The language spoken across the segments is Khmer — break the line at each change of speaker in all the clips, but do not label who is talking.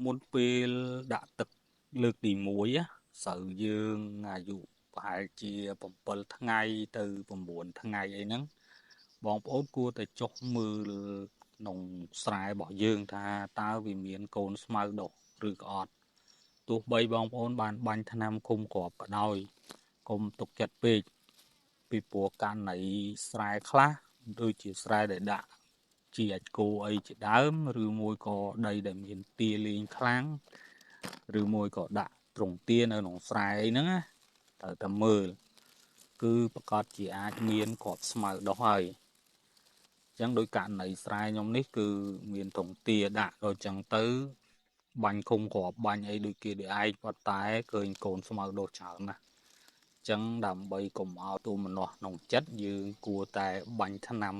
មុនពេលដាក់ទឹកលើកទី1ណាស្រូវយើងអាយុប្រហែលជា7ថ្ងៃទៅ9ថ្ងៃអីហ្នឹងបងប្អូនគួរតែចុះមើលក្នុងស្រែរបស់យើងថាតើវាមានកូនស្មៅដុះឬក៏អត់ទោះបីបងប្អូនបានបាញ់ថ្នាំឃុំគ្រាប់ក៏ដោយកុំទុកចិត្តពេកពីព្រោះករណីស្រែខ្លះដូចជាស្រែដែលដាក់ជាអាចគោអីជាដើមឬមួយក៏ដីដែលមានទាលេងខ្លាំងឬមួយក៏ដាក់ទ្រង់ទានៅក្នុងស្រែអីហ្នឹងណាត្រូវតែមើលគឺប្រកាសជាអាចមានគ្រាប់ស្មៅដុះហើយអញ្ចឹងដោយករណីស្រែខ្ញុំនេះគឺមានទ្រង់ទាដាក់ដល់អញ្ចឹងទៅបាញ់ឃុំគ្រាប់បាញ់អីដូចគេដូចឯងប៉ុន្តែឃើញកូនស្មៅដុះច្រើនណាស់ចឹងដើម្បីកុំឲ្យទូមនាស់ក្នុងចិត្តយើងគួរតែបាញ់ថ្នាំ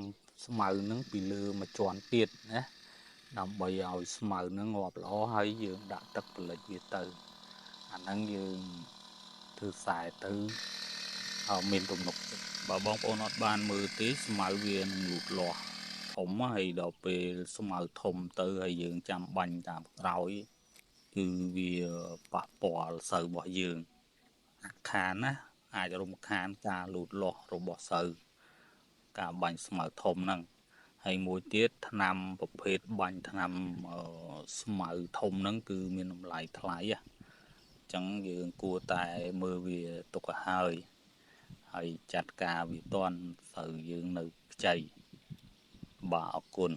ស្មៅនឹងពីលើមួយជាន់ទៀតណាដើម្បីឲ្យស្មៅនឹងងាប់ល្អហើយយើងដាក់ទឹកពលិចវាទៅអាហ្នឹងយើងធ្វើខ្សែទៅមានទំនុកចិត្តបើបងប្អូនអត់បានមើលទេស្មៅវានឹងលូតលាស់ធំហើយដល់ពេលស្មៅធំទៅហើយយើងចាំបាញ់តាមក្រោយគឺវាប៉ះពាល់ស្រូវរបស់យើងខានណាអាចរំខានការលូតលាស់របស់ស្រូវការបាញ់ស្មៅធំហ្នឹងហើយមួយទៀតថ្នាំប្រភេទបាញ់ថ្នាំស្មៅធំហ្នឹងគឺមានតម្លៃថ្លៃអញ្ចឹងយើងគួរតែមើលវាទុកឲ្យហើយចាត់ការវាតន់ស្រូវយើងនៅខ្ចីបាទអរគុណ